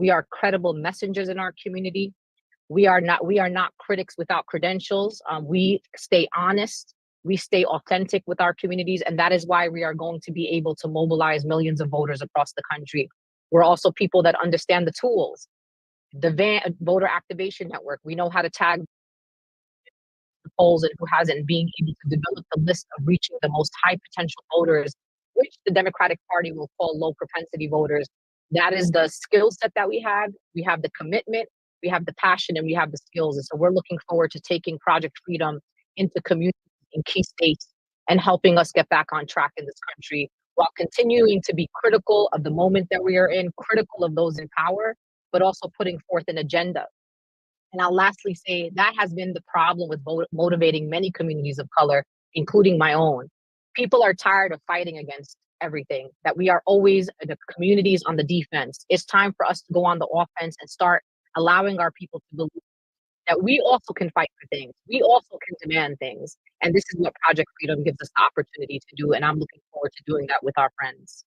We are credible messengers in our community. We are not critics without credentials. We stay honest. We stay authentic with our communities, and that is why we are going to be able to mobilize millions of voters across the country. We're also people that understand the tools, the voter activation network. We know how to tag the polls and who hasn't, being able to develop the list of reaching the most high potential voters, which the Democratic Party will call low propensity voters. That is the skill set that we have. We have the commitment, we have the passion, and we have the skills. And so we're looking forward to taking Project Freedom into communities in key states and helping us get back on track in this country while continuing to be critical of the moment that we are in, critical of those in power, but also putting forth an agenda. And I'll lastly say that has been the problem with motivating many communities of color, including my own. People are tired of fighting against everything, that we are always the communities on the defense. It's time for us to go on the offense and start allowing our people to believe that we also can fight for things. We also can demand things. And this is what Project Freedom gives us the opportunity to do. And I'm looking forward to doing that with our friends.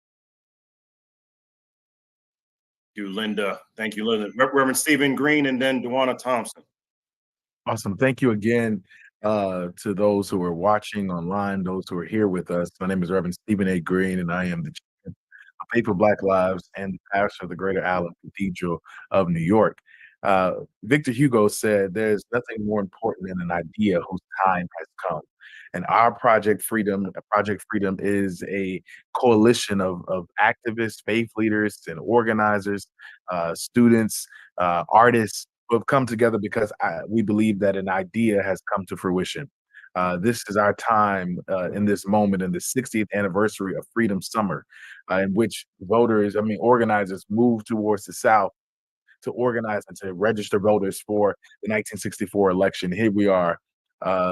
Thank you, Linda. Thank you, Linda. Reverend Stephen Green and then Dawana Thompson. Awesome. Thank you again to those who are watching online, those who are here with us. My name is Reverend Stephen A. Green, and I am the chairman of Faith for Black Lives and the pastor of the Greater Allen Cathedral of New York. Victor Hugo said, "There's nothing more important than an idea whose time has come." And our Project Freedom is a coalition of activists, faith leaders, and organizers, students, artists who have come together because we believe that an idea has come to fruition. This is our time in this moment, in the 60th anniversary of Freedom Summer, in which organizers moved towards the South to organize and to register voters for the 1964 election. Here we are,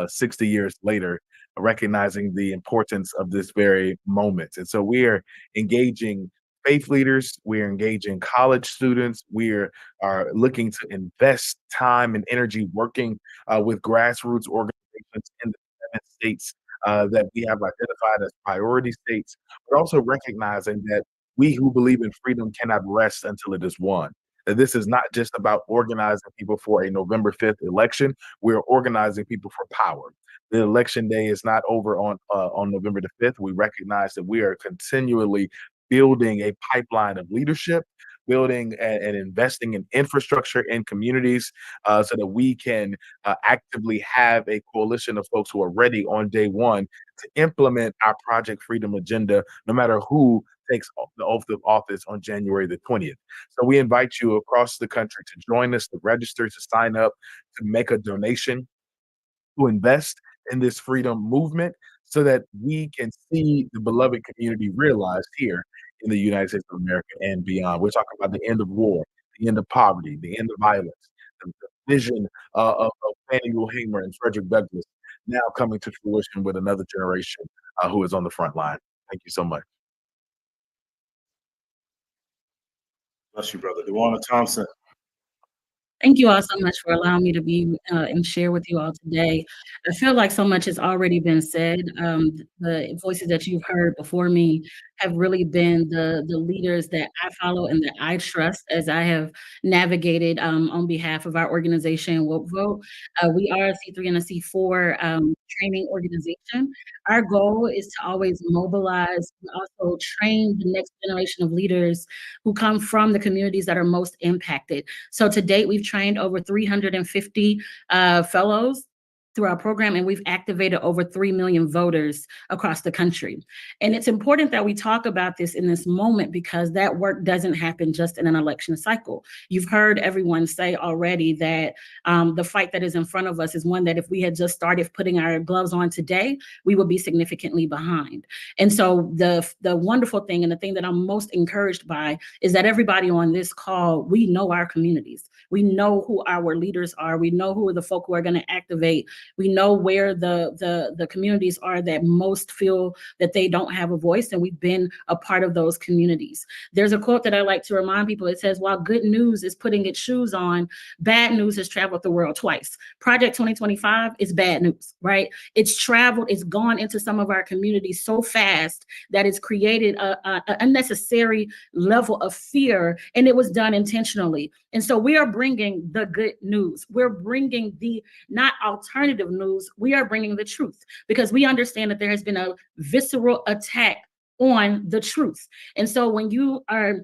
60 years later, recognizing the importance of this very moment. And so we are engaging faith leaders, we're engaging college students, we are looking to invest time and energy working with grassroots organizations in the 7 states that we have identified as priority states, but also recognizing that we who believe in freedom cannot rest until it is won. That this is not just about organizing people for a November 5th election. We're organizing people for power. The election day is not over on November the 5th. We recognize that we are continually building a pipeline of leadership, building and investing in infrastructure in communities so that we can actively have a coalition of folks who are ready on day one to implement our Project Freedom agenda, no matter who takes the oath of office on January the 20th. So we invite you across the country to join us, to register, to sign up, to make a donation, to invest in this freedom movement so that we can see the beloved community realized here in the United States of America and beyond. We're talking about the end of war, the end of poverty, the end of violence, the vision of Fannie Lou Hamer and Frederick Douglass now coming to fruition with another generation who is on the front line. Thank you so much. Bless you, brother. Dawana Thompson. Thank you all so much for allowing me to be and share with you all today. I feel like so much has already been said. The voices that you've heard before me have really been the leaders that I follow and that I trust as I have navigated on behalf of our organization, Woke Vote. We are a C3 and a C4 training organization. Our goal is to always mobilize and also train the next generation of leaders who come from the communities that are most impacted. So to date, we've trained over 350 fellows through our program, and we've activated over 3 million voters across the country. And it's important that we talk about this in this moment because that work doesn't happen just in an election cycle. You've heard everyone say already that the fight that is in front of us is one that if we had just started putting our gloves on today, we would be significantly behind. And so the wonderful thing and the thing that I'm most encouraged by is that everybody on this call, we know our communities. We know who our leaders are. We know who are the folk who are going to activate We know where the communities are that most feel that they don't have a voice, and we've been a part of those communities. There's a quote that I like to remind people. It says, while good news is putting its shoes on, bad news has traveled the world twice. Project 2025 is bad news, right? It's traveled, it's gone into some of our communities so fast that it's created a unnecessary level of fear, and it was done intentionally. And so we are bringing the good news. We're bringing the not alternative news. We are bringing the truth, because we understand that there has been a visceral attack on the truth. And so when you are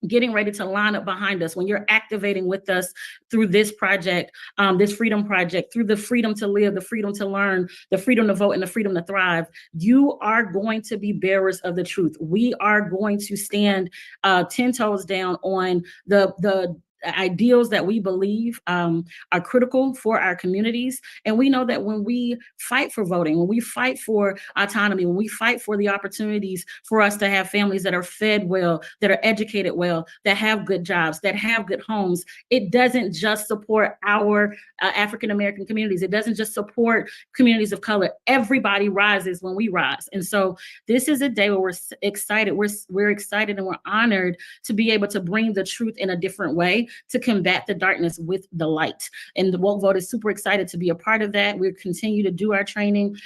getting ready to line up behind us, when you're activating with us through this project, this freedom project, through the freedom to live, the freedom to learn, the freedom to vote, and the freedom to thrive, you are going to be bearers of the truth. We are going to stand 10 toes down on the ideals that we believe are critical for our communities. And we know that when we fight for voting, when we fight for autonomy, when we fight for the opportunities for us to have families that are fed well, that are educated well, that have good jobs, that have good homes, it doesn't just support our African-American communities. It doesn't just support communities of color. Everybody rises when we rise. And so this is a day where we're excited. We're excited and we're honored to be able to bring the truth in a different way, to combat the darkness with the light. And the Woke Vote is super excited to be a part of that. We continue to do our training.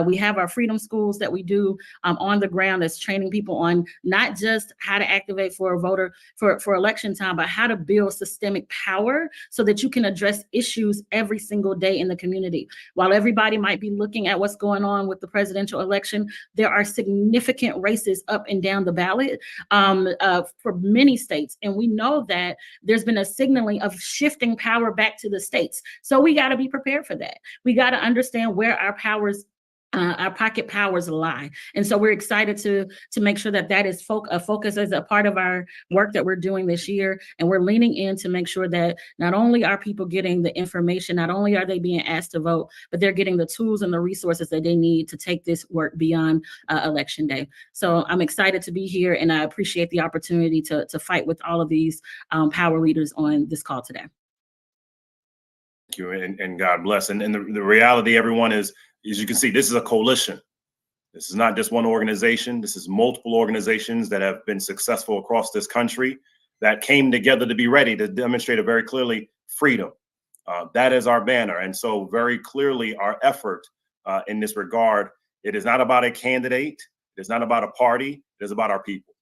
We have our freedom schools that we do on the ground that's training people on not just how to activate for a voter for election time, but how to build systemic power so that you can address issues every single day in the community. While everybody might be looking at what's going on with the presidential election, there are significant races up and down the ballot for many states. And we know that there's been a signaling of shifting power back to the states. So we got to be prepared for that. We got to understand where our powers, our pocket powers lie. And so we're excited to make sure that that is a focus as a part of our work that we're doing this year. And we're leaning in to make sure that not only are people getting the information, not only are they being asked to vote, but they're getting the tools and the resources that they need to take this work beyond Election Day. So I'm excited to be here, and I appreciate the opportunity to fight with all of these power leaders on this call today. Thank you, and God bless. And the reality, everyone, is, as you can see, this is a coalition. This is not just one organization. This is multiple organizations that have been successful across this country that came together to be ready to demonstrate very clearly freedom. That is our banner. And so very clearly our effort in this regard, it is not about a candidate. It is not about a party. It is about our people.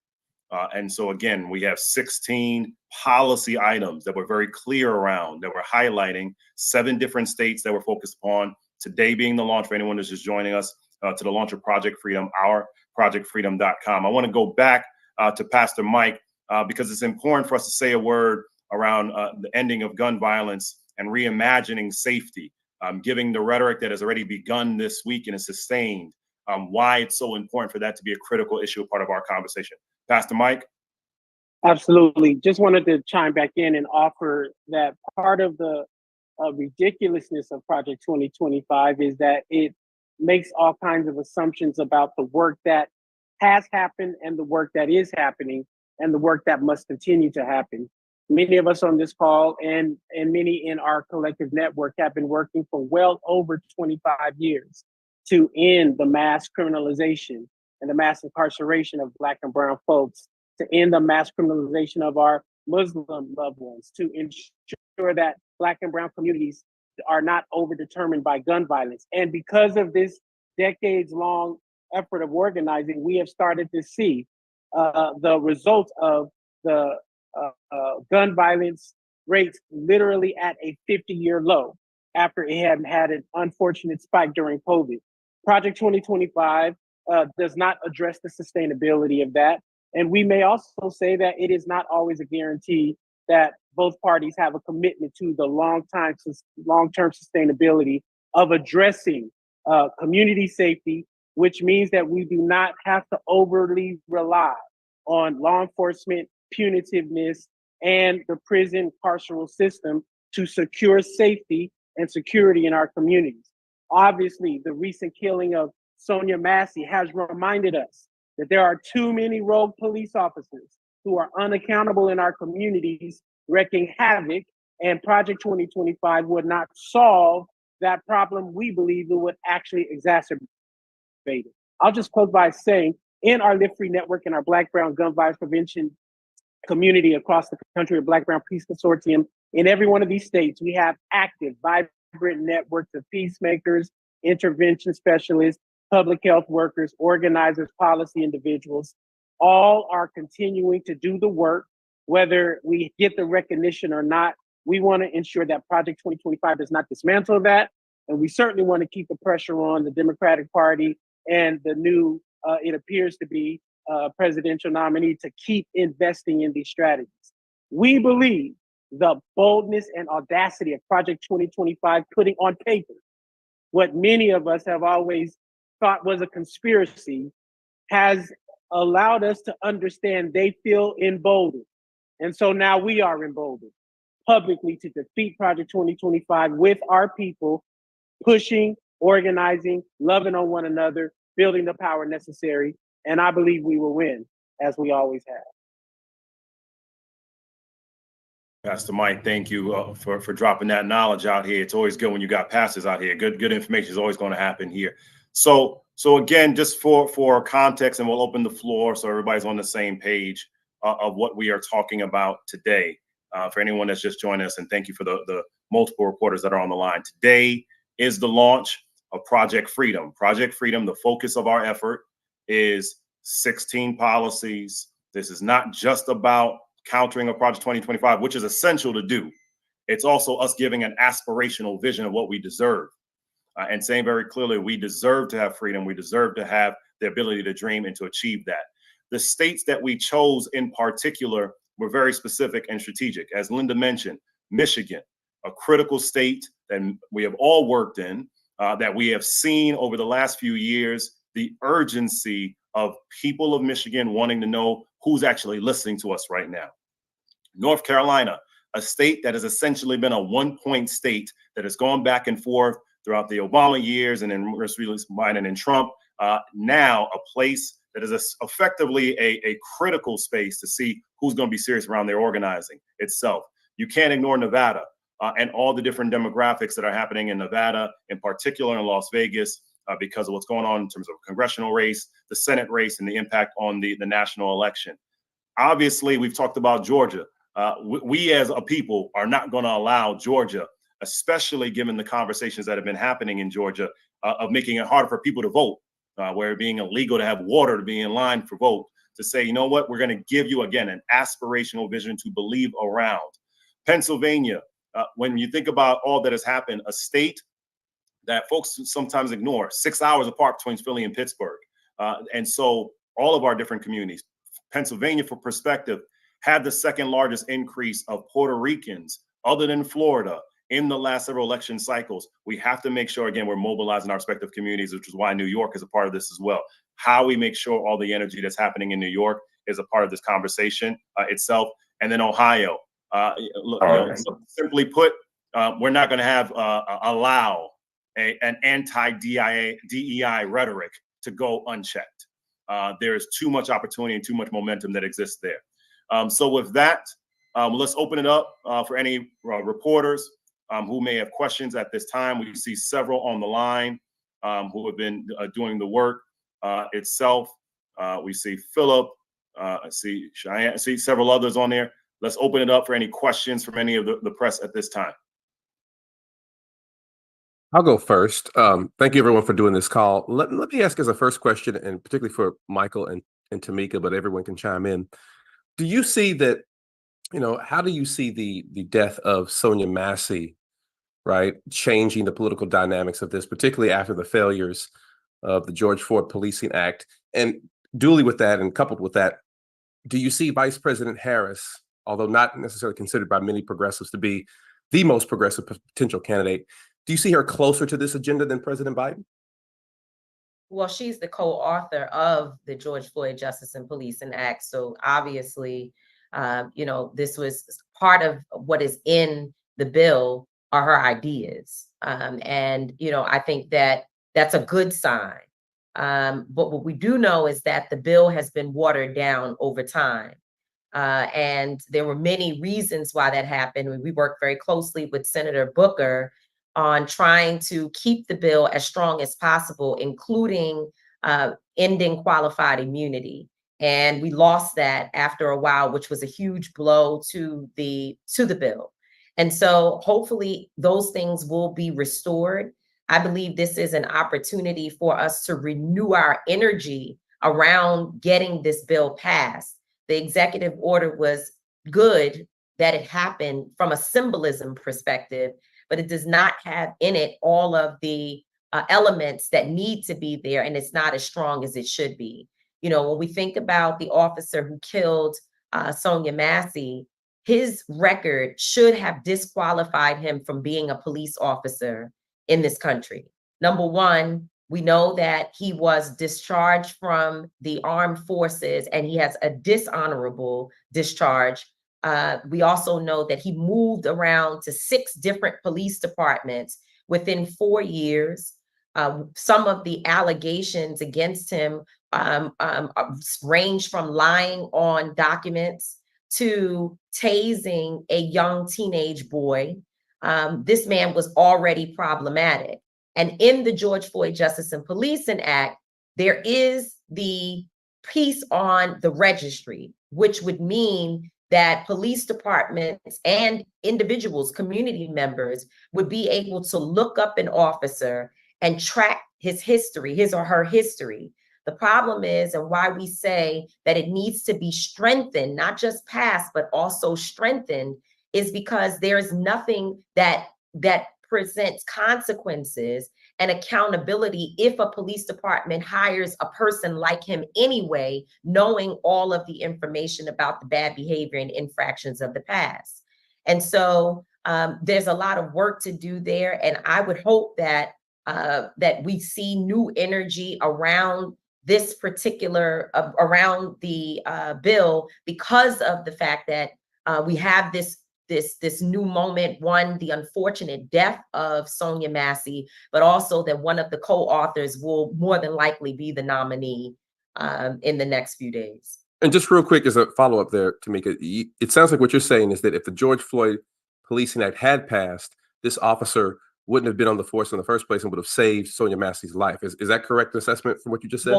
And so, again, we have 16 policy items that we're very clear around, that we're highlighting, 7 different states that we're focused upon. Today being the launch, for anyone who's just joining us, to the launch of Project Freedom, ourprojectfreedom.com. I want to go back to Pastor Mike because it's important for us to say a word around the ending of gun violence and reimagining safety, giving the rhetoric that has already begun this week and is sustained, why it's so important for that to be a critical issue, part of our conversation. Pastor Mike? Absolutely. Just wanted to chime back in and offer that part of the ridiculousness of Project 2025 is that it makes all kinds of assumptions about the work that has happened and the work that is happening and the work that must continue to happen. Many of us on this call and many in our collective network have been working for well over 25 years to end the mass criminalization and the mass incarceration of Black and brown folks, to end the mass criminalization of our Muslim loved ones, to ensure that Black and brown communities are not overdetermined by gun violence. And because of this decades-long effort of organizing, we have started to see the results of the gun violence rates literally at a 50-year low after it had an unfortunate spike during COVID. Project 2025 does not address the sustainability of that. And we may also say that it is not always a guarantee that both parties have a commitment to the long-term sustainability of addressing community safety, which means that we do not have to overly rely on law enforcement, punitiveness, and the prison carceral system to secure safety and security in our communities. Obviously, the recent killing of Sonia Massey has reminded us that there are too many rogue police officers who are unaccountable in our communities, wreaking havoc, and Project 2025 would not solve that problem, we believe it would actually exacerbate it. I'll just close by saying, in our Live Free Network and our Black Brown Gun Violence Prevention community across the country, of Black Brown Peace Consortium, in every one of these states, we have active, vibrant networks of peacemakers, intervention specialists, public health workers, organizers, policy individuals. All are continuing to do the work, whether we get the recognition or not. We want to ensure that Project 2025 does not dismantle that. And we certainly want to keep the pressure on the Democratic Party and the new, it appears to be, presidential nominee to keep investing in these strategies. We believe the boldness and audacity of Project 2025, putting on paper what many of us have always thought was a conspiracy, has allowed us to understand they feel emboldened. And so now we are emboldened publicly to defeat Project 2025 with our people, pushing, organizing, loving on one another, building the power necessary. And I believe we will win, as we always have. Pastor Mike, thank you for dropping that knowledge out here. It's always good when you got pastors out here. Good information is always going to happen here. So again, just for context, and we'll open the floor so everybody's on the same page of what we are talking about today. For anyone that's just joined us, and thank you for the multiple reporters that are on the line. Today is the launch of Project Freedom. Project Freedom, the focus of our effort is 16 policies. This is not just about countering a Project 2025, which is essential to do. It's also us giving an aspirational vision of what we deserve and saying very clearly, we deserve to have freedom. We deserve to have the ability to dream and to achieve that. The states that we chose in particular were very specific and strategic. As Linda mentioned, Michigan, a critical state that we have all worked in, that we have seen over the last few years, the urgency of people of Michigan wanting to know who's actually listening to us right now. North Carolina, a state that has essentially been a one-point state that has gone back and forth throughout the Obama years and then Biden and Trump. Now a place that is effectively a critical space to see who's going to be serious around their organizing itself. You can't ignore Nevada and all the different demographics that are happening in Nevada, in particular in Las Vegas, because of what's going on in terms of congressional race, the Senate race, and the impact on the national election. Obviously, we've talked about Georgia. We as a people are not going to allow Georgia, especially given the conversations that have been happening in Georgia, of making it harder for people to vote, where it being illegal to have water to be in line for vote, to say, you know what, we're going to give you, again, an aspirational vision to believe around. Pennsylvania, when you think about all that has happened, a state that folks sometimes ignore, 6 hours apart between Philly and Pittsburgh. And so all of our different communities, Pennsylvania, for perspective, had the second largest increase of Puerto Ricans other than Florida in the last several election cycles. We have to make sure, again, we're mobilizing our respective communities, which is why New York is a part of this as well. How we make sure all the energy that's happening in New York is a part of this conversation itself. And then Ohio, simply put, we're not going to have allow an anti-DEI rhetoric to go unchecked. There's too much opportunity and too much momentum that exists there. So with that, let's open it up for any reporters who may have questions at this time. We see several on the line who have been doing the work itself. We see Philip, I see Cheyenne, I see several others on there. Let's open it up for any questions from any of the press at this time. I'll go first. Thank you, everyone, for doing this call. Let me ask as a first question, and particularly for Michael and Tamika, but everyone can chime in. Do you see that, how do you see the death of Sonia Massey, right, changing the political dynamics of this, particularly after the failures of the George Floyd Policing Act? And duly with that and coupled with that, do you see Vice President Harris, although not necessarily considered by many progressives to be the most progressive potential candidate, do you see her closer to this agenda than President Biden? Well, she's the co-author of the George Floyd Justice and Policing Act. So obviously, this was part of what is in the bill are her ideas. I think that that's a good sign. But what we do know is that the bill has been watered down over time. And there were many reasons why that happened. We worked very closely with Senator Booker on trying to keep the bill as strong as possible, including ending qualified immunity. And we lost that after a while, which was a huge blow to the bill. And so hopefully those things will be restored. I believe this is an opportunity for us to renew our energy around getting this bill passed. The executive order was good that it happened from a symbolism perspective, but it does not have in it all of the elements that need to be there, and it's not as strong as it should be. You know, when we think about the officer who killed Sonia Massey, his record should have disqualified him from being a police officer in this country. Number one, we know that he was discharged from the armed forces and he has a dishonorable discharge. We also know that he moved around to 6 different police departments within 4 years. Some of the allegations against him range from lying on documents to tasing a young teenage boy. This man was already problematic. And in the George Floyd Justice and Policing Act, there is the piece on the registry, which would mean that police departments and individuals, community members, would be able to look up an officer and track his history, his or her history. The problem is, and why we say that it needs to be strengthened, not just passed, but also strengthened, is because there is nothing that presents consequences and accountability if a police department hires a person like him anyway, knowing all of the information about the bad behavior and infractions of the past. And so there's a lot of work to do there. And I would hope that that we see new energy around this particular, around the bill, because of the fact that we have this new moment. One, the unfortunate death of Sonia Massey, but also that one of the co-authors will more than likely be the nominee in the next few days. And just real quick, as a follow-up there, Tamika, it sounds like what you're saying is that if the George Floyd Policing Act had passed, this officer wouldn't have been on the force in the first place and would have saved Sonia Massey's life. Is that correct assessment from what you just said?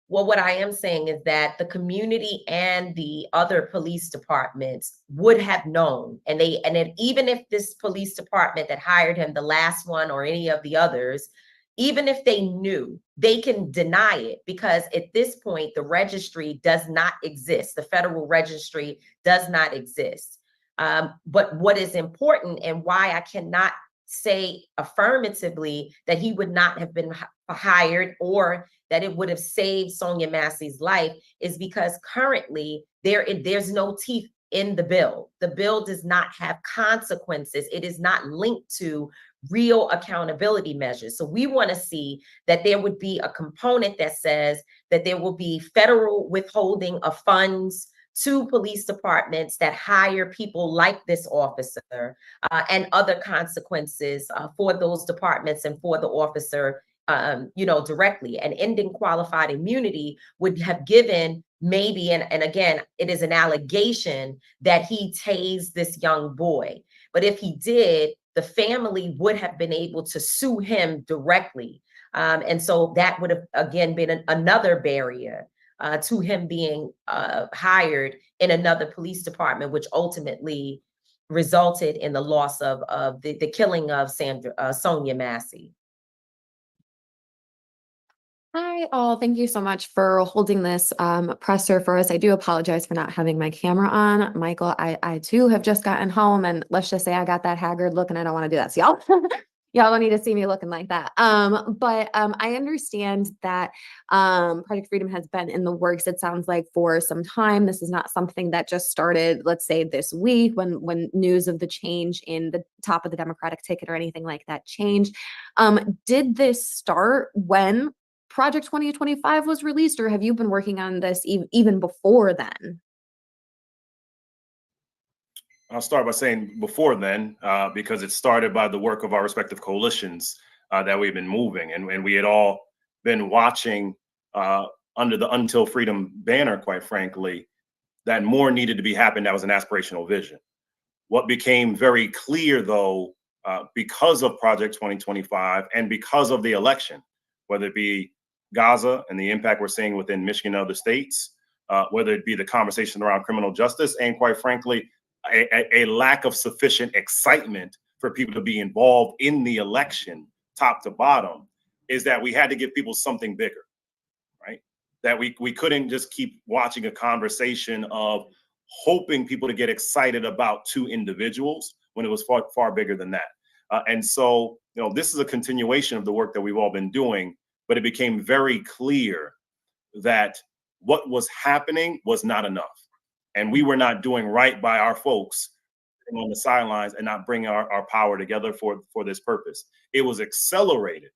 Well, what I am saying is that the community and the other police departments would have known, and even if this police department that hired him, the last one or any of the others, even if they knew, they can deny it, because at this point, the registry does not exist. The federal registry does not exist. But what is important, and why I cannot say affirmatively that he would not have been hired or that it would have saved Sonia Massey's life, is because currently there's no teeth in the bill. The bill does not have consequences. It is not linked to real accountability measures. So we want to see that there would be a component that says that there will be federal withholding of funds to police departments that hire people like this officer, and other consequences for those departments and for the officer, directly. And ending qualified immunity would have given maybe, and again, it is an allegation that he tased this young boy. But if he did, the family would have been able to sue him directly. And so that would have, again, been another barrier to him being hired in another police department, which ultimately resulted in the loss of the killing of Sonia Massey. Hi, all. Thank you so much for holding this presser for us. I do apologize for not having my camera on. Michael, I too have just gotten home, and let's just say I got that haggard look and I don't want to do that. So y'all don't need to see me looking like that. But I understand that Project Freedom has been in the works, it sounds like, for some time. This is not something that just started, let's say, this week when news of the change in the top of the Democratic ticket or anything like that changed. Did this start when Project 2025 was released, or have you been working on this even before then? I'll start by saying before then, because it started by the work of our respective coalitions that we've been moving. And we had all been watching under the Until Freedom banner, quite frankly, that more needed to be happened. That was an aspirational vision. What became very clear, though, because of Project 2025 and because of the election, whether it be Gaza and the impact we're seeing within Michigan and other states, whether it be the conversation around criminal justice, and quite frankly, a lack of sufficient excitement for people to be involved in the election, top to bottom, is that we had to give people something bigger, right? That we couldn't just keep watching a conversation of hoping people to get excited about two individuals when it was far, far bigger than that. And so, this is a continuation of the work that we've all been doing, but it became very clear that what was happening was not enough. And we were not doing right by our folks on the sidelines and not bringing our power together for this purpose. It was accelerated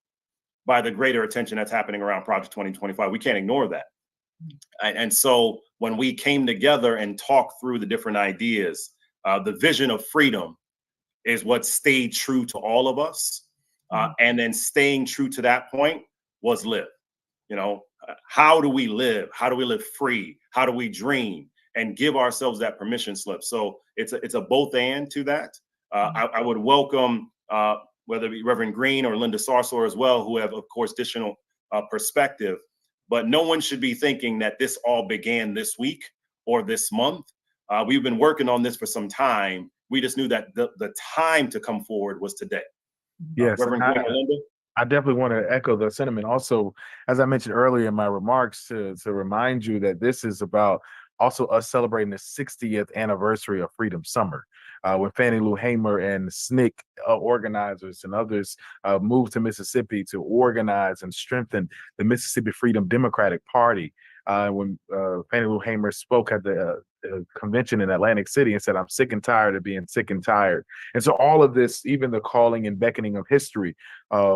by the greater attention that's happening around Project 2025. We can't ignore that. And so when we came together and talked through the different ideas, the vision of freedom is what stayed true to all of us. And then staying true to that point was live. How do we live? How do we live free? How do we dream and give ourselves that permission slip? So it's a both and to that. I would welcome whether it be Reverend Green or Linda Sarsour as well, who have, of course, additional perspective. But no one should be thinking that this all began this week or this month. We've been working on this for some time. We just knew that the time to come forward was today. Yes, Reverend Green or Linda? I definitely want to echo the sentiment. Also, as I mentioned earlier in my remarks, to remind you that this is about also us celebrating the 60th anniversary of Freedom Summer, when Fannie Lou Hamer and SNCC organizers and others moved to Mississippi to organize and strengthen the Mississippi Freedom Democratic Party. When Fannie Lou Hamer spoke at the convention in Atlantic City and said, "I'm sick and tired of being sick and tired." And so all of this, even the calling and beckoning of history,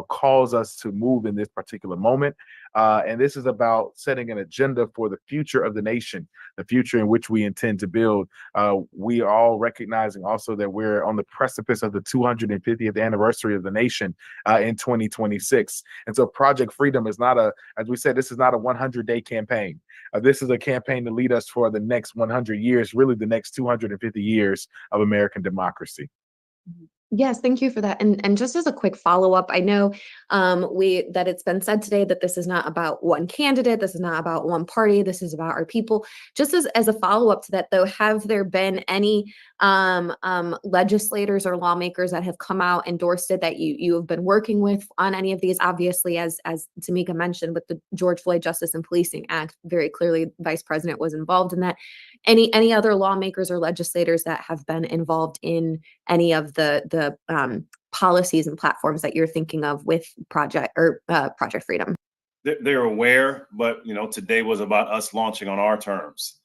calls us to move in this particular moment. And this is about setting an agenda for the future of the nation, the future in which we intend to build. We are all recognizing also that we're on the precipice of the 250th anniversary of the nation in 2026. And so Project Freedom is not as we said, this is not a 100-day campaign. This is a campaign to lead us for the next 100 years, really the next 250 years of American democracy. Yes, thank you for that. And just as a quick follow-up, I know that it's been said today that this is not about one candidate, this is not about one party, this is about our people. Just as a follow-up to that, though, have there been any legislators or lawmakers that have come out, endorsed it, that you have been working with on any of these? Obviously, as Tamika mentioned, with the George Floyd Justice and Policing Act, very clearly Vice President was involved in that. Any other lawmakers or legislators that have been involved in any of the policies and platforms that you're thinking of with Project Freedom? They're aware, but today was about us launching on our terms,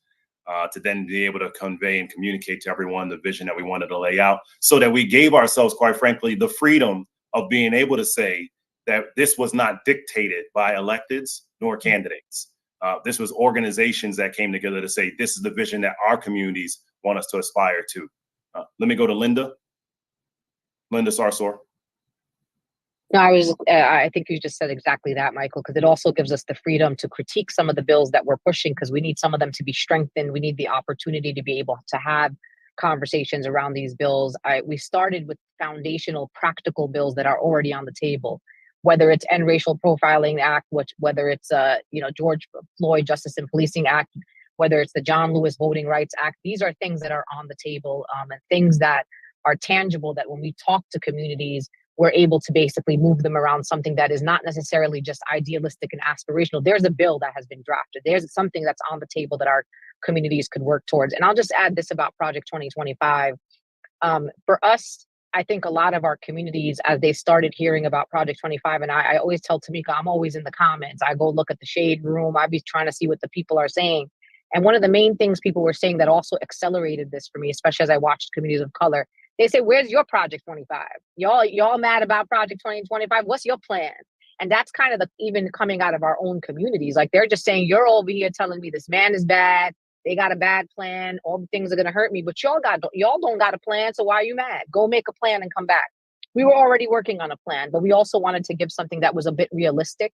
to then be able to convey and communicate to everyone the vision that we wanted to lay out, so that we gave ourselves, quite frankly, the freedom of being able to say that this was not dictated by electeds nor candidates. This was organizations that came together to say, this is the vision that our communities want us to aspire to. Let me go to Linda Sarsour. No, I think you just said exactly that, Michael, because it also gives us the freedom to critique some of the bills that we're pushing, because we need some of them to be strengthened. We need the opportunity to be able to have conversations around these bills. We started with foundational, practical bills that are already on the table, whether it's End Racial Profiling Act, whether it's George Floyd Justice and Policing Act, whether it's the John Lewis Voting Rights Act. These are things that are on the table, and things that are tangible, that when we talk to communities, we're able to basically move them around something that is not necessarily just idealistic and aspirational. There's a bill that has been drafted. There's something that's on the table that our communities could work towards. And I'll just add this about Project 2025. For us, I think a lot of our communities, as they started hearing about Project 25, and I always tell Tamika, I'm always in the comments. I go look at the shade room. I be trying to see what the people are saying. And one of the main things people were saying that also accelerated this for me, especially as I watched communities of color, they say, where's your Project 25? Y'all mad about Project 2025? What's your plan? And that's kind of even coming out of our own communities. Like, they're just saying, you're over here telling me this man is bad. They got a bad plan. All the things are going to hurt me, but y'all don't got a plan. So why are you mad? Go make a plan and come back. We were already working on a plan, but we also wanted to give something that was a bit realistic.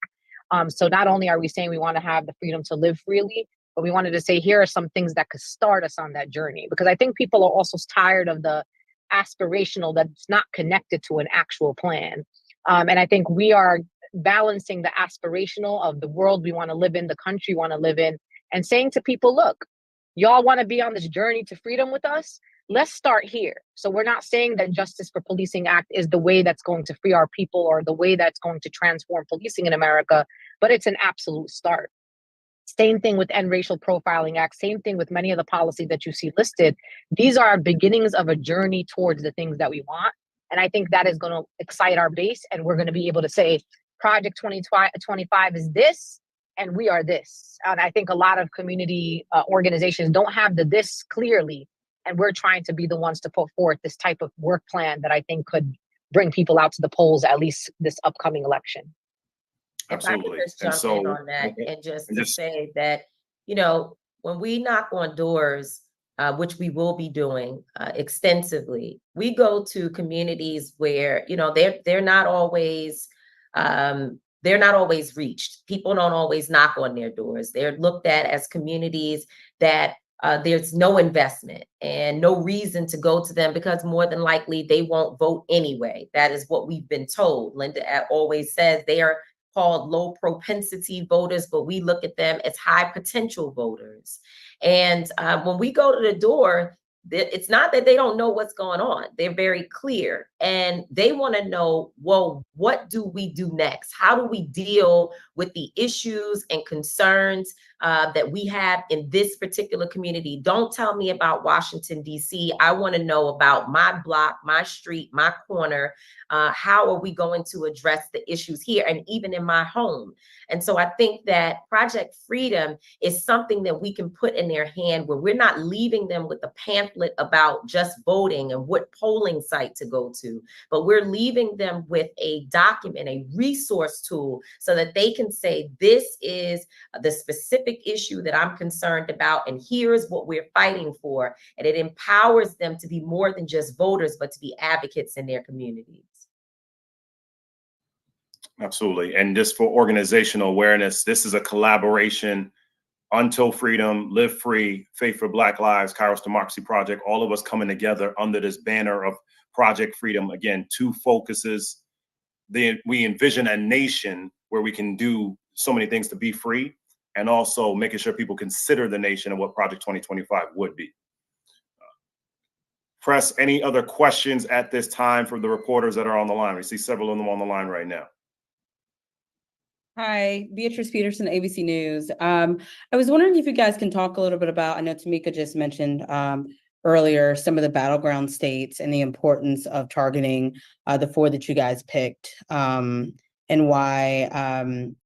So not only are we saying we want to have the freedom to live freely, but we wanted to say, here are some things that could start us on that journey. Because I think people are also tired of the aspirational, that's not connected to an actual plan. And I think we are balancing the aspirational of the world we want to live in, the country we want to live in, and saying to people, look, y'all want to be on this journey to freedom with us? Let's start here. So we're not saying that Justice for Policing Act is the way that's going to free our people or the way that's going to transform policing in America, but it's an absolute start. Same thing with End Racial Profiling Act, same thing with many of the policies that you see listed. These are beginnings of a journey towards the things that we want. And I think that is going to excite our base, and we're going to be able to say, Project 2025 is this, and we are this. And I think a lot of community organizations don't have the this clearly, and we're trying to be the ones to put forth this type of work plan that I think could bring people out to the polls at least this upcoming election. Absolutely. If I could just jump in on that and just to say that, you know, when we knock on doors, which we will be doing extensively, we go to communities where, you know, they're not always reached. People don't always knock on their doors. They're looked at as communities that there's no investment and no reason to go to them because more than likely they won't vote anyway. That is what we've been told. Linda always says they are called low propensity voters, but we look at them as high potential voters. And when we go to the door, it's not that they don't know what's going on. They're very clear and they want to know, well, what do we do next? How do we deal with the issues and concerns that we have in this particular community? Don't tell me about Washington, D.C. I want to know about my block, my street, my corner. How are we going to address the issues here and even in my home? And so I think that Project Freedom is something that we can put in their hand where we're not leaving them with a pamphlet about just voting and what polling site to go to, but we're leaving them with a document, a resource tool so that they can say, this is the specific issue that I'm concerned about, and here is what we're fighting for. And it empowers them to be more than just voters, but to be advocates in their communities. Absolutely. And just for organizational awareness, this is a collaboration. Until Freedom, Live Free, Faith for Black Lives, Kairos Democracy Project, all of us coming together under this banner of Project Freedom. Again, two focuses. We envision a nation where we can do so many things to be free, and also making sure people consider the nation and what Project 2025 would be. Press, any other questions at this time from the reporters that are on the line? We see several of them on the line right now. Hi, Beatrice Peterson, ABC News. I was wondering if you guys can talk a little bit about, I know Tamika just mentioned earlier, some of the battleground states and the importance of targeting the four that you guys picked, and why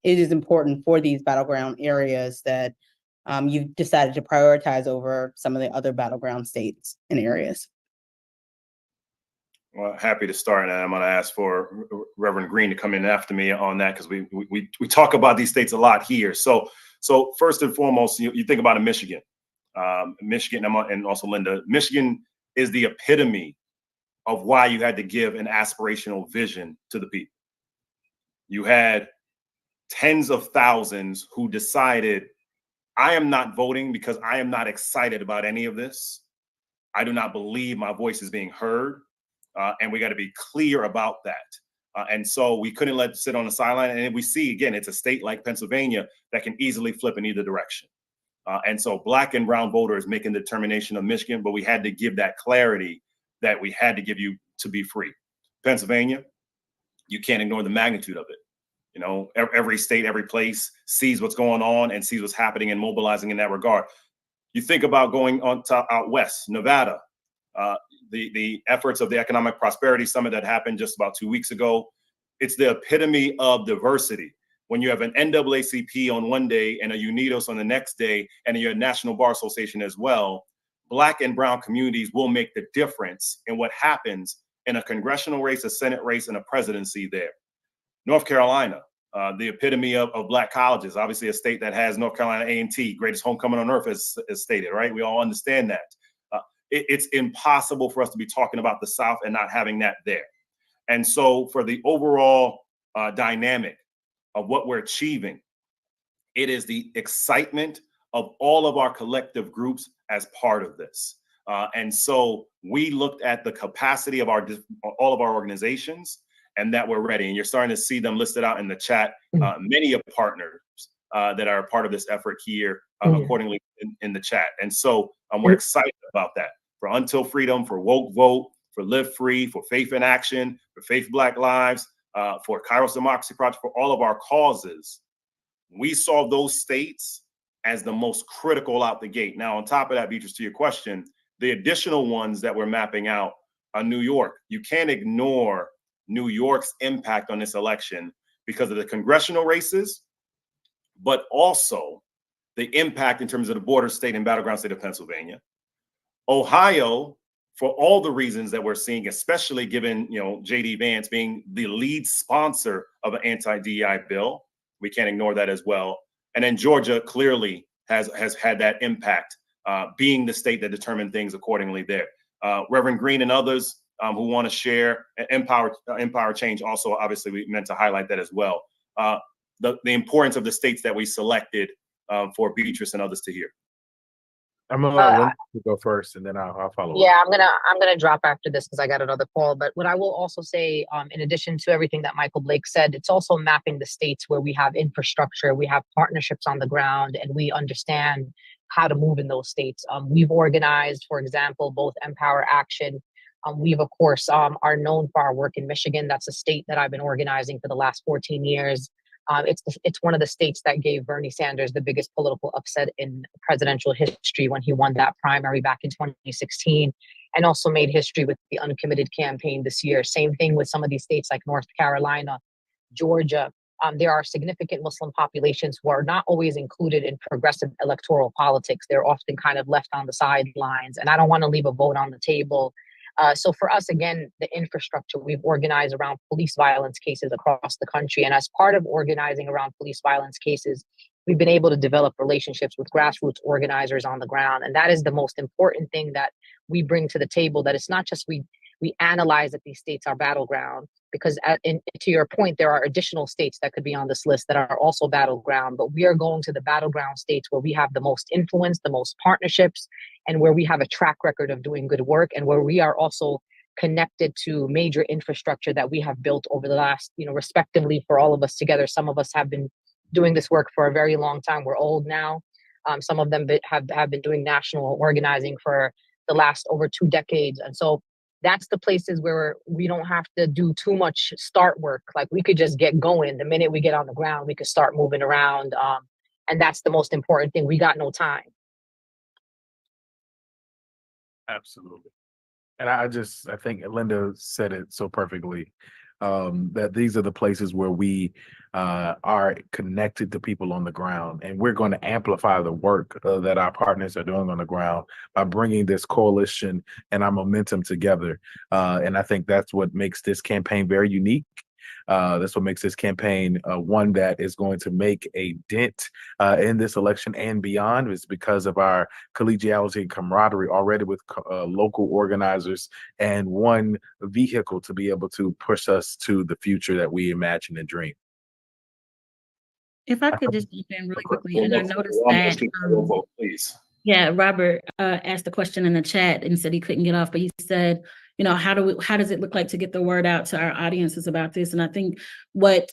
it is important for these battleground areas that you've decided to prioritize over some of the other battleground states and areas. Well, happy to start, and I'm going to ask for Reverend Green to come in after me on that, because we talk about these states a lot here. So first and foremost, you think about Michigan, and also Linda. Michigan is the epitome of why you had to give an aspirational vision to the people. You had tens of thousands who decided, I am not voting because I am not excited about any of this. I do not believe my voice is being heard. And we got to be clear about that. And so we couldn't let it sit on the sideline. And we see, again, it's a state like Pennsylvania that can easily flip in either direction. And so Black and brown voters making the determination of Michigan, but we had to give that clarity that we had to give you to be free. Pennsylvania, you can't ignore the magnitude of it. You know, every state, every place sees what's going on and sees what's happening and mobilizing in that regard. You think about going on to out west, Nevada, the efforts of the Economic Prosperity Summit that happened just about 2 weeks ago. It's the epitome of diversity. When you have an NAACP on one day and a UNIDOS on the next day, and your National Bar Association as well, Black and brown communities will make the difference in what happens in a congressional race, a Senate race, and a presidency there. North Carolina, the epitome of Black colleges, obviously a state that has North Carolina A&T, greatest homecoming on earth, as stated, right? We all understand that. It's impossible for us to be talking about the South and not having that there. And so for the overall dynamic of what we're achieving, it is the excitement of all of our collective groups as part of this. And so we looked at the capacity of all of our organizations and that we're ready. And you're starting to see them listed out in the chat, many of partners that are a part of this effort here accordingly in the chat. And so we're excited about that. For Until Freedom, for Woke Vote, for Live Free, for Faith in Action, for Faith Black Lives, for Kairos Democracy Project, for all of our causes, we saw those states as the most critical out the gate. Now, on top of that, Beatrice, to your question, the additional ones that we're mapping out are New York. You can't ignore New York's impact on this election because of the congressional races, but also the impact in terms of the border state and battleground state of Pennsylvania. Ohio, for all the reasons that we're seeing, especially given, J.D. Vance being the lead sponsor of an anti-DEI bill, we can't ignore that as well. And then Georgia clearly has had that impact, being the state that determined things accordingly there. Reverend Green and others who want to share empower change, also obviously we meant to highlight that as well. The importance of the states that we selected for Beatrice and others to hear. I'm gonna let Linda go first, and then I'll follow up. Yeah, I'm gonna drop after this because I got another call. But what I will also say, in addition to everything that Michael Blake said, it's also mapping the states where we have infrastructure, we have partnerships on the ground, and we understand how to move in those states. We've organized, for example, both Empower Action. We've of course are known for our work in Michigan. That's a state that I've been organizing for the last 14 years. It's one of the states that gave Bernie Sanders the biggest political upset in presidential history when he won that primary back in 2016, and also made history with the uncommitted campaign this year. Same thing with some of these states like North Carolina, Georgia. There are significant Muslim populations who are not always included in progressive electoral politics. They're often kind of left on the sidelines, and I don't want to leave a vote on the table. So for us, again, the infrastructure, we've organized around police violence cases across the country. And as part of organizing around police violence cases, we've been able to develop relationships with grassroots organizers on the ground. And that is the most important thing that we bring to the table, that it's not just we analyze that these states are battleground, because to your point, there are additional states that could be on this list that are also battleground, but we are going to the battleground states where we have the most influence, the most partnerships, and where we have a track record of doing good work, and where we are also connected to major infrastructure that we have built over the last, respectively for all of us together. Some of us have been doing this work for a very long time. We're old now. Some of them have been doing national organizing for the last over 2 decades. And so that's the places where we don't have to do too much start work. Like, we could just get going. The minute we get on the ground, we could start moving around. And that's the most important thing. We got no time. Absolutely. And I think Linda said it so perfectly, that these are the places where we are connected to people on the ground, and we're going to amplify the work that our partners are doing on the ground by bringing this coalition and our momentum together. And I think that's what makes this campaign very unique. That's what makes this campaign one that is going to make a dent in this election and beyond, is because of our collegiality and camaraderie already with local organizers, and one vehicle to be able to push us to the future that we imagine and dream. If I could just jump in really quickly, and I noticed that, please. Yeah, Robert asked a question in the chat and said he couldn't get off, but he said, how does it look like to get the word out to our audiences about this? And I think what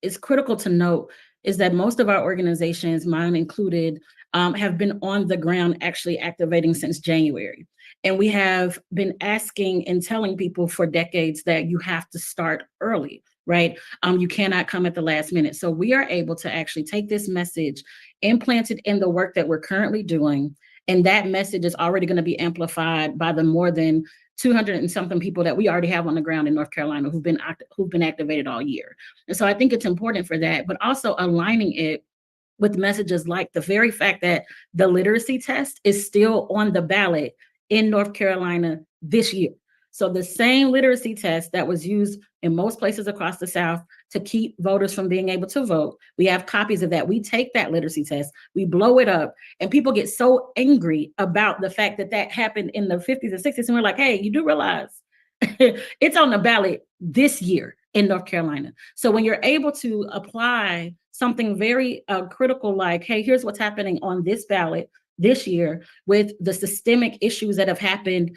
is critical to note is that most of our organizations, mine included, have been on the ground actually activating since January. And we have been asking and telling people for decades that you have to start early, right? You cannot come at the last minute. So we are able to actually take this message, implant it in the work that we're currently doing. And that message is already going to be amplified by the more than 200 and something people that we already have on the ground in North Carolina who've been activated all year. And so I think it's important for that, but also aligning it with messages like the very fact that the literacy test is still on the ballot in North Carolina this year. So the same literacy test that was used in most places across the South to keep voters from being able to vote, we have copies of that. We take that literacy test, we blow it up, and people get so angry about the fact that that happened in the 50s and 60s. And we're like, hey, you do realize it's on the ballot this year in North Carolina. So when you're able to apply something very critical, like, hey, here's what's happening on this ballot this year with the systemic issues that have happened,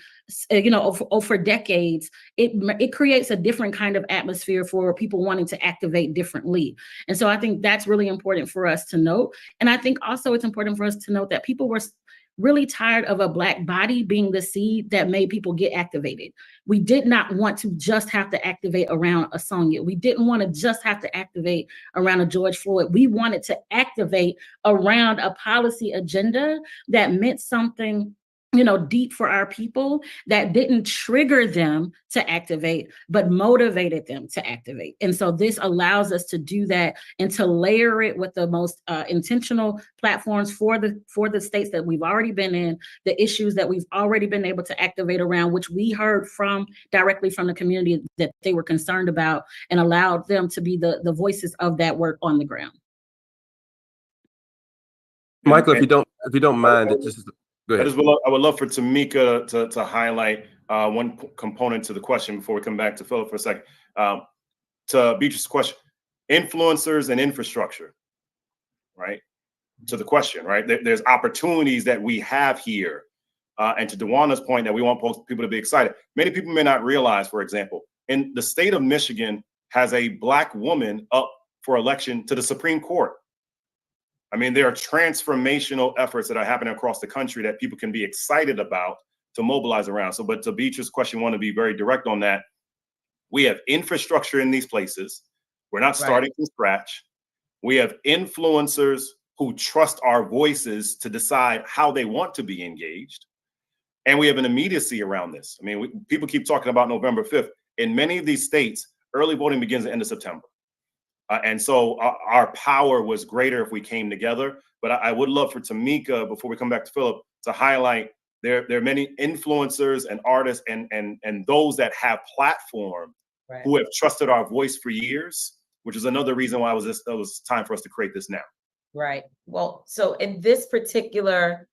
for decades, it creates a different kind of atmosphere for people wanting to activate differently. And so I think that's really important for us to note. And I think also it's important for us to note that people were really tired of a Black body being the seed that made people get activated. We did not want to just have to activate around a Sonia. We didn't want to just have to activate around a George Floyd. We wanted to activate around a policy agenda that meant something deep for our people, that didn't trigger them to activate, but motivated them to activate. And so this allows us to do that and to layer it with the most intentional platforms for the states that we've already been in, the issues that we've already been able to activate around, which we heard directly from the community that they were concerned about, and allowed them to be the voices of that work on the ground. Michael, if you don't mind, go ahead. I would love for Tamika to highlight one component to the question before we come back to Philip for a second. To Beatrice's question, influencers and infrastructure, right? To the question, right? There's opportunities that we have here. And to DeWanna's point that we want people to be excited. Many people may not realize, for example, in the state of Michigan has a Black woman up for election to the Supreme Court. I mean, there are transformational efforts that are happening across the country that people can be excited about to mobilize around. So, but to Beatrice's question, I want to be very direct on that. We have infrastructure in these places. We're not starting from scratch. We have influencers who trust our voices to decide how they want to be engaged. And we have an immediacy around this. I mean, people keep talking about November 5th. In many of these states, early voting begins at the end of September. And so our power was greater if we came together. But I would love for Tamika, before we come back to Philip, to highlight there are many influencers and artists and those that have platform who have trusted our voice for years, which is another reason why it was time for us to create this now. Right. Well, so in this particular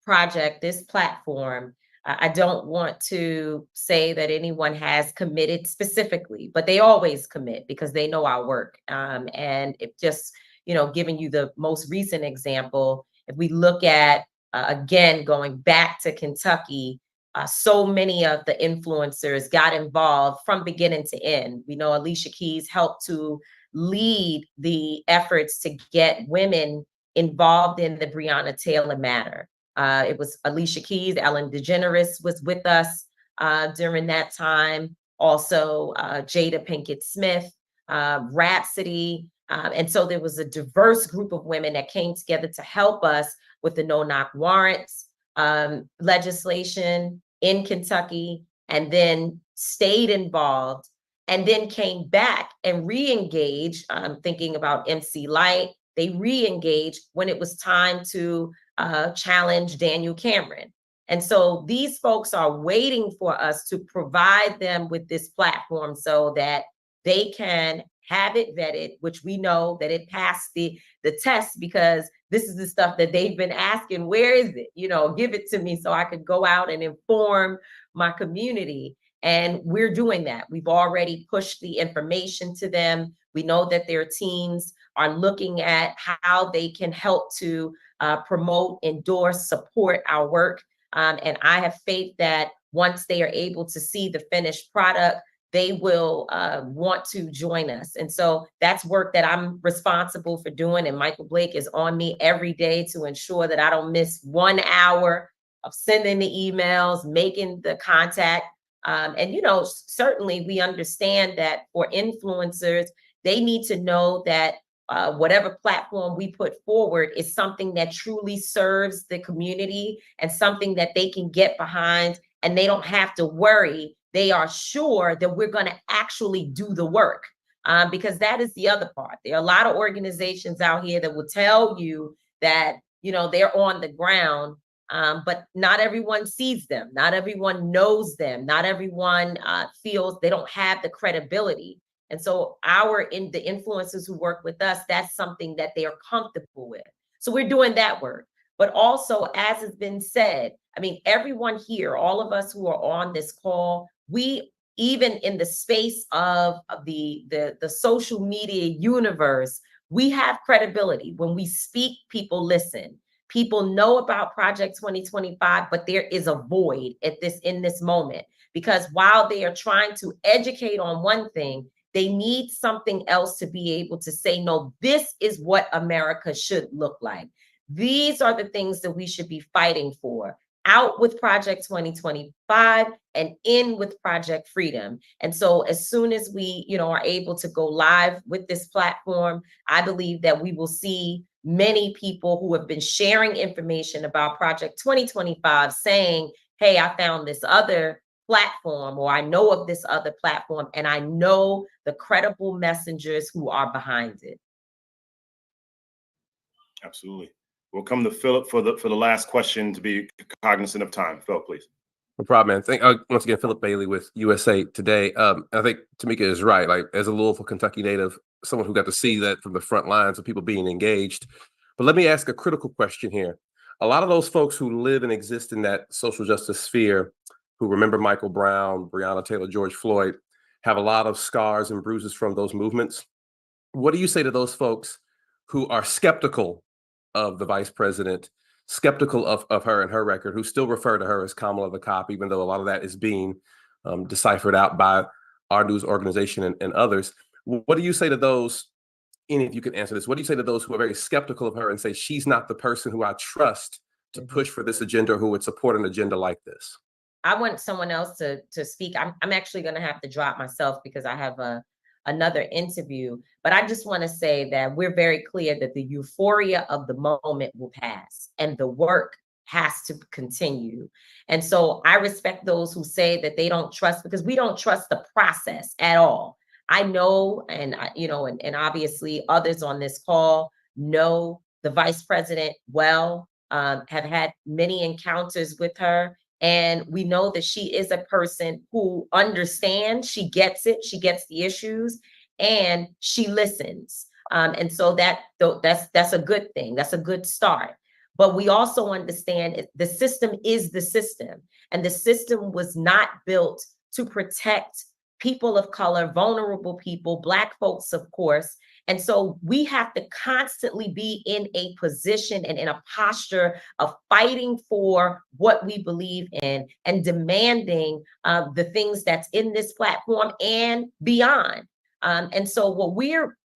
project, this platform, I don't want to say that anyone has committed specifically, but they always commit because they know our work. And it just, giving you the most recent example, if we look at, again, going back to Kentucky, so many of the influencers got involved from beginning to end. We know Alicia Keys helped to lead the efforts to get women involved in the Breonna Taylor matter. It was Alicia Keys, Ellen DeGeneres was with us during that time. Also, Jada Pinkett Smith, Rhapsody. And so there was a diverse group of women that came together to help us with the no-knock warrants legislation in Kentucky, and then stayed involved, and then came back and re-engaged. Thinking about MC Lyte, they re-engaged when it was time to challenge Daniel Cameron. And so these folks are waiting for us to provide them with this platform so that they can have it vetted, which we know that it passed the test, because this is the stuff that they've been asking, where is it? Give it to me so I could go out and inform my community. And we're doing that. We've already pushed the information to them. We know that their teams are looking at how they can help to promote, endorse, support our work. And I have faith that once they are able to see the finished product, they will want to join us. And so that's work that I'm responsible for doing. And Michael Blake is on me every day to ensure that I don't miss 1 hour of sending the emails, making the contact. And, certainly we understand that for influencers, they need to know that whatever platform we put forward is something that truly serves the community and something that they can get behind, and they don't have to worry. They are sure that we're going to actually do the work, because that is the other part. There are a lot of organizations out here that will tell you that, they're on the ground, but not everyone sees them. Not everyone knows them. Not everyone feels they don't have the credibility. And so the influencers who work with us, that's something that they are comfortable with. So we're doing that work. But also, as has been said, I mean, everyone here, all of us who are on this call, we, even in the space of the social media universe, we have credibility. When we speak, people listen. People know about Project 2025, but there is a void in this moment, because while they are trying to educate on one thing, they need something else to be able to say, no, this is what America should look like. These are the things that we should be fighting for. Out with Project 2025 and in with Project Freedom. And so as soon as we, are able to go live with this platform, I believe that we will see many people who have been sharing information about Project 2025 saying, hey, I found this other platform, or I know of this other platform, and I know the credible messengers who are behind it. Absolutely. We'll come to Philip for the last question, to be cognizant of time. Philip, please. No problem, man. Once again, Philip Bailey with USA Today. I think Tamika is right. Like, as a Louisville, Kentucky native, someone who got to see that from the front lines of people being engaged. But let me ask a critical question here. A lot of those folks who live and exist in that social justice sphere, who remember Michael Brown, Breonna Taylor, George Floyd, have a lot of scars and bruises from those movements. What do you say to those folks who are skeptical of the vice president, skeptical of her and her record, who still refer to her as Kamala the Cop, even though a lot of that is being deciphered out by our news organization and others? What do you say to those, and if you can answer this, what do you say to those who are very skeptical of her and say she's not the person who I trust to push for this agenda, or who would support an agenda like this? I want someone else to speak. I'm actually going to have to drop myself because I have another interview, but I just want to say that we're very clear that the euphoria of the moment will pass and the work has to continue. And so I respect those who say that they don't trust, because we don't trust the process at all. I know, and and obviously others on this call know the vice president well, have had many encounters with her. And we know that she is a person who understands, she gets it, she gets the issues, and she listens. And so that's a good thing. That's a good start. But we also understand the system is the system, and the system was not built to protect people of color, vulnerable people, Black folks, of course. And so we have to constantly be in a position and in a posture of fighting for what we believe in and demanding the things that's in this platform and beyond. And so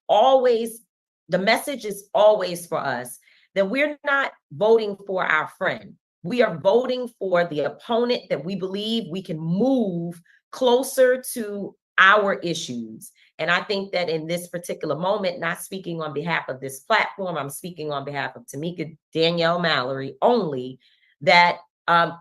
the message is always for us that we're not voting for our friend. We are voting for the opponent that we believe we can move closer to our issues. And I think that in this particular moment, not speaking on behalf of this platform, I'm speaking on behalf of Tamika Danielle Mallory only, that I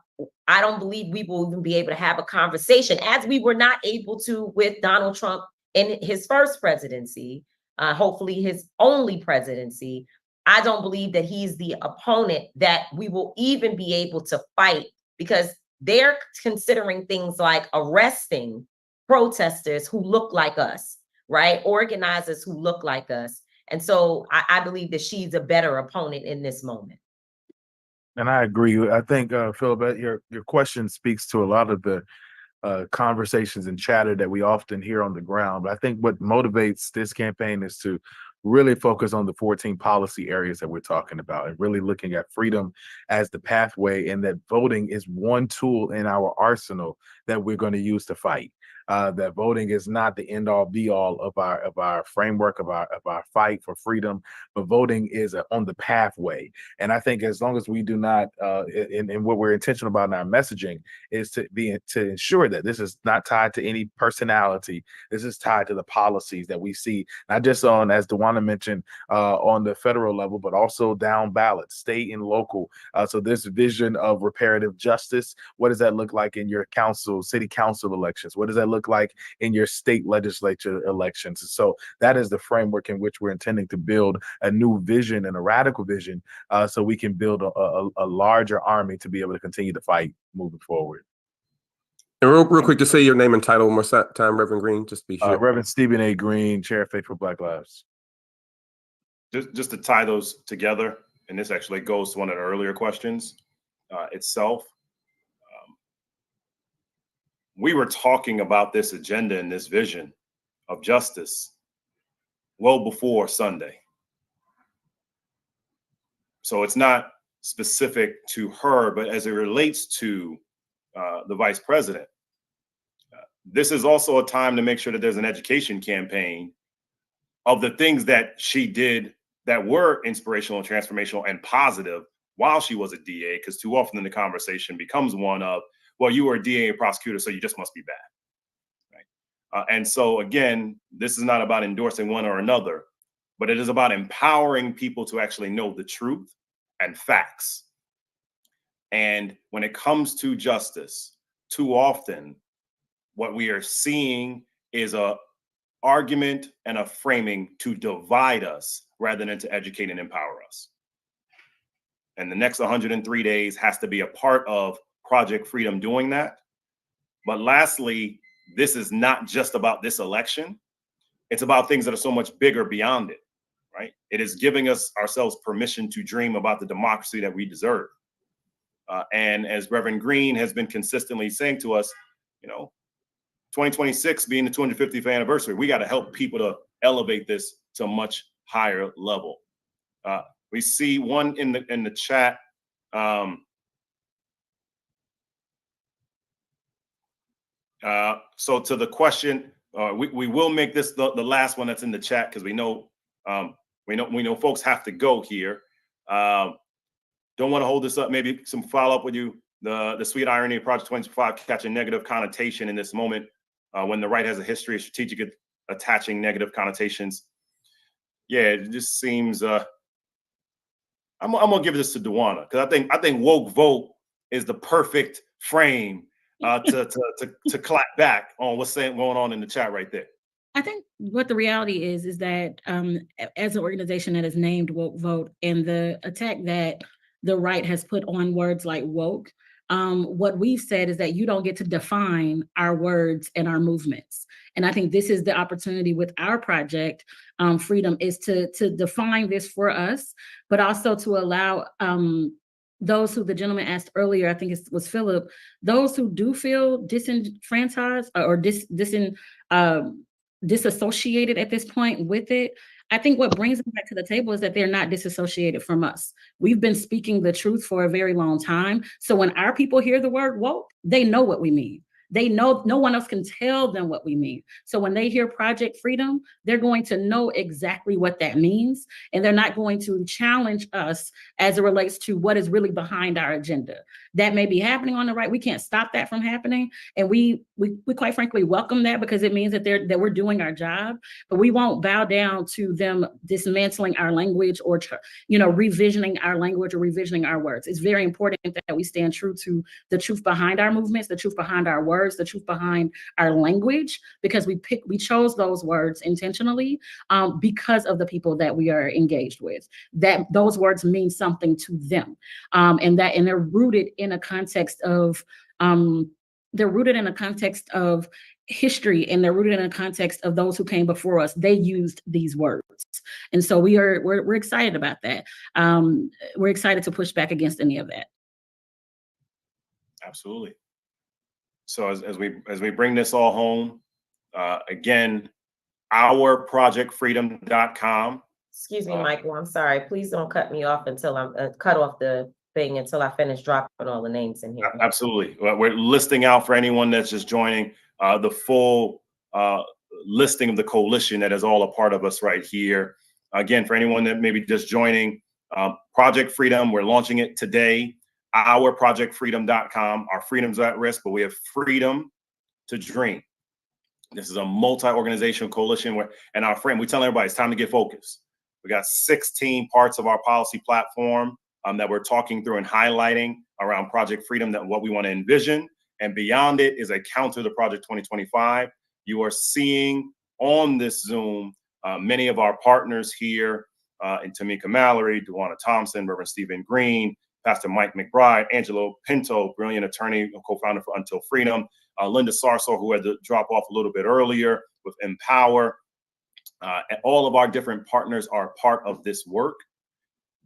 don't believe we will even be able to have a conversation, as we were not able to with Donald Trump in his first presidency, hopefully his only presidency. I don't believe that he's the opponent that we will even be able to fight, because they're considering things like arresting protesters who look like us, right? Organizers who look like us. And so I believe that she's a better opponent in this moment. And I agree. I think, Philip, your question speaks to a lot of the conversations and chatter that we often hear on the ground. But I think what motivates this campaign is to really focus on the 14 policy areas that we're talking about, and really looking at freedom as the pathway, and that voting is one tool in our arsenal that we're going to use to fight. That voting is not the end all be all of our framework of our fight for freedom, but voting is on the pathway. And I think as long as we do not, and what we're intentional about in our messaging is to ensure that this is not tied to any personality. This is tied to the policies that we see, not just on, as DeWanna mentioned, on the federal level, but also down ballot, state and local. So this vision of reparative justice, what does that look like in your city council elections? What does that look like in your state legislature elections? So that is the framework in which we're intending to build a new vision and a radical vision, so we can build a larger army to be able to continue to fight moving forward. And real quick, to say your name and title one more time, Reverend Green, just to be sure. Reverend Stephen A. Green, Chair of Faithful Black Lives. Just to tie those together, and this actually goes to one of the earlier questions itself. We were talking about this agenda and this vision of justice well before Sunday. So it's not specific to her, but as it relates to the vice president, this is also a time to make sure that there's an education campaign of the things that she did that were inspirational and transformational and positive while she was a DA, because too often in the conversation becomes one of, well, you were a DA and prosecutor, so you just must be bad, right? And so again, this is not about endorsing one or another, but it is about empowering people to actually know the truth and facts. And when it comes to justice, too often what we are seeing is a argument and a framing to divide us rather than to educate and empower us. And the next 103 days has to be a part of Project Freedom doing that. But lastly, this is not just about this election. It's about things that are so much bigger beyond it, right? It is giving us ourselves permission to dream about the democracy that we deserve. And as Reverend Green has been consistently saying to us, 2026 being the 250th anniversary, we got to help people to elevate this to a much higher level. We see one in the chat. So to the question, we will make this the last one that's in the chat, because we know folks have to go here. Don't want to hold this up. Maybe some follow up with you. The sweet irony of Project 25 catching negative connotation in this moment when the right has a history of strategic attaching negative connotations. Yeah, it just seems. I'm gonna give this to Duana, because I think woke vote is the perfect frame to clap back on what's going on in the chat right there. I think what the reality is that as an organization that is named Woke Vote, and the attack that the right has put on words like woke, what we've said is that you don't get to define our words and our movements. And I think this is the opportunity with our project, Freedom, is to define this for us, but also to allow those who the gentleman asked earlier, I think it was Philip, those who do feel disenfranchised or disassociated at this point with it. I think what brings them back to the table is that they're not disassociated from us. We've been speaking the truth for a very long time. So when our people hear the word woke, they know what we mean. They know no one else can tell them what we mean. So when they hear Project Freedom, they're going to know exactly what that means. And they're not going to challenge us as it relates to what is really behind our agenda. That may be happening on the right. We can't stop that from happening. And we quite frankly welcome that, because it means that we're doing our job. But we won't bow down to them dismantling our language or revisioning our language or revisioning our words. It's very important that we stand true to the truth behind our movements, the truth behind our words, the truth behind our language, because we chose those words intentionally because of the people that we are engaged with. That those words mean something to them, and they're rooted in a context of history, and they're rooted in a context of those who came before us. They used these words, and so we're excited about that. We're excited to push back against any of that. Absolutely. So as we bring this all home, again, ourprojectfreedom.com. Excuse me, Michael, I'm sorry. Please don't cut me off until I'm cut off the thing until I finish dropping all the names in here. Absolutely. We're listing out for anyone that's just joining the full listing of the coalition that is all a part of us right here. Again, for anyone that may be just joining, Project Freedom, we're launching it today. Ourprojectfreedom.com. Our freedom's at risk, but we have freedom to dream. This is a multi-organizational coalition and our friend, we tell everybody it's time to get focused. We got 16 parts of our policy platform that we're talking through and highlighting around Project Freedom, that what we want to envision. And beyond it is a counter to Project 2025. You are seeing on this Zoom many of our partners here, in Tamika Mallory, Duana Thompson, Reverend Stephen Green, Pastor Mike McBride, Angelo Pinto, brilliant attorney, co-founder for Until Freedom, Linda Sarsour, who had to drop off a little bit earlier with Empower. And all of our different partners are part of this work.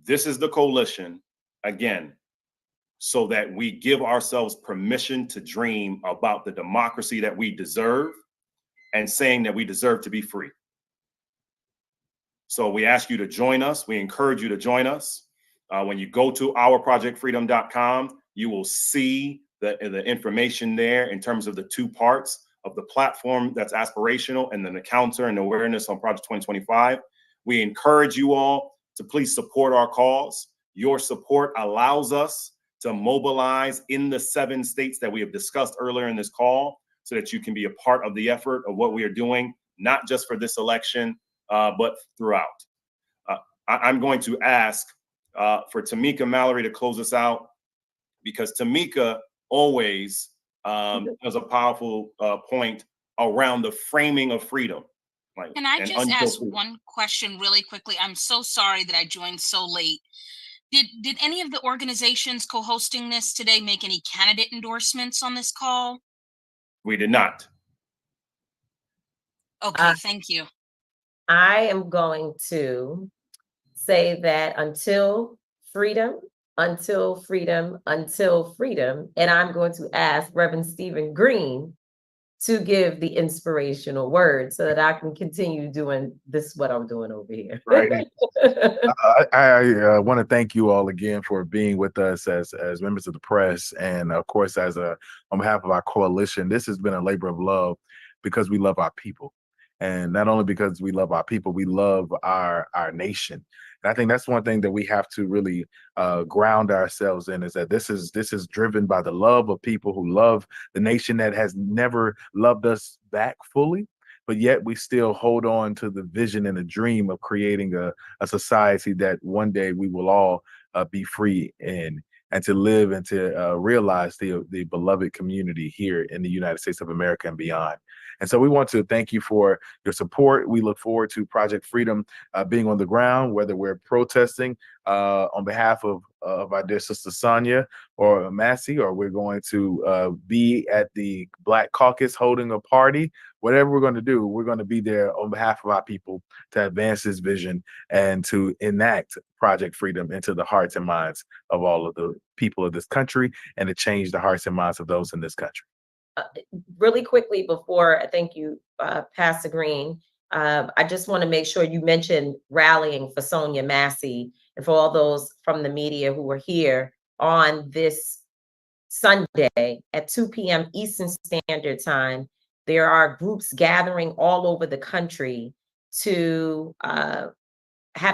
This is the coalition, again, so that we give ourselves permission to dream about the democracy that we deserve and saying that we deserve to be free. So we ask you to join us. We encourage you to join us. When you go to ourprojectfreedom.com, you will see the information there in terms of the two parts of the platform that's aspirational and then the counter and awareness on Project 2025. We encourage you all to please support our cause. Your support allows us to mobilize in the 7 states that we have discussed earlier in this call so that you can be a part of the effort of what we are doing, not just for this election, but throughout. I'm going to ask for Tamika Mallory to close us out, because Tamika always has a powerful point around the framing of freedom. Like, Can I and just until ask freedom. one question really quickly? I'm so sorry that I joined so late. Did any of the organizations co-hosting this today make any candidate endorsements on this call? We did not. Okay, thank you. I am going to say that until freedom, until freedom, until freedom. And I'm going to ask Reverend Stephen Green to give the inspirational word so that I can continue doing this, what I'm doing over here. Right. I want to thank you all again for being with us as members of the press, and of course, on behalf of our coalition. This has been a labor of love because we love our people, and not only because we love our people, we love our nation. And I think that's one thing that we have to really ground ourselves in, is that this is driven by the love of people who love the nation that has never loved us back fully. But yet we still hold on to the vision and the dream of creating a society that one day we will all be free in, and to live and to realize the beloved community here in the United States of America and beyond. And so we want to thank you for your support. We look forward to Project Freedom being on the ground, whether we're protesting on behalf of our dear sister Sonia or Massey, or we're going to be at the Black Caucus holding a party. Whatever we're going to do, we're going to be there on behalf of our people to advance this vision and to enact Project Freedom into the hearts and minds of all of the people of this country, and to change the hearts and minds of those in this country. Really quickly before I thank you, Pastor Green, I just want to make sure you mentioned rallying for Sonia Massey and for all those from the media who were here on this Sunday at 2 p.m. Eastern Standard Time. There are groups gathering all over the country to have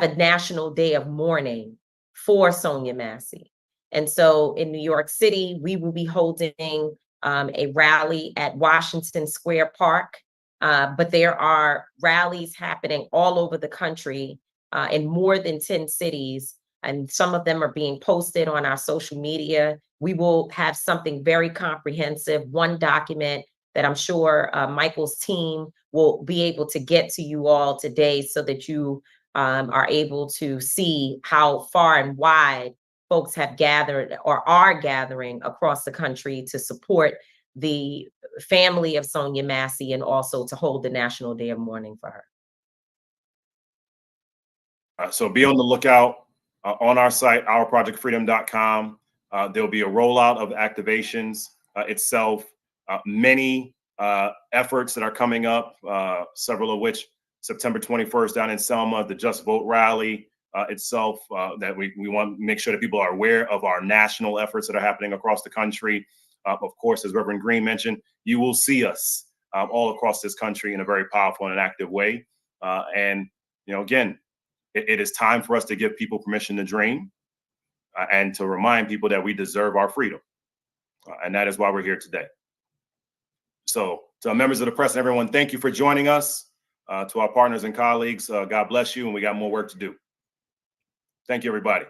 a national day of mourning for Sonia Massey. And so in New York City, we will be holding a rally at Washington Square Park. But there are rallies happening all over the country in more than 10 cities. And some of them are being posted on our social media. We will have something very comprehensive, one document that I'm sure Michael's team will be able to get to you all today, so that you are able to see how far and wide folks have gathered or are gathering across the country to support the family of Sonia Massey, and also to hold the National Day of Mourning for her. So be on the lookout on our site, ourprojectfreedom.com. There'll be a rollout of activations itself, many efforts that are coming up, several of which September 21st down in Selma, the Just Vote rally itself, that we want to make sure that people are aware of our national efforts that are happening across the country. Of course, as Reverend Green mentioned, you will see us all across this country in a very powerful and active way. And, again, it is time for us to give people permission to dream and to remind people that we deserve our freedom. And that is why we're here today. So to our members of the press and everyone, thank you for joining us. To our partners and colleagues, God bless you, and we got more work to do. Thank you, everybody.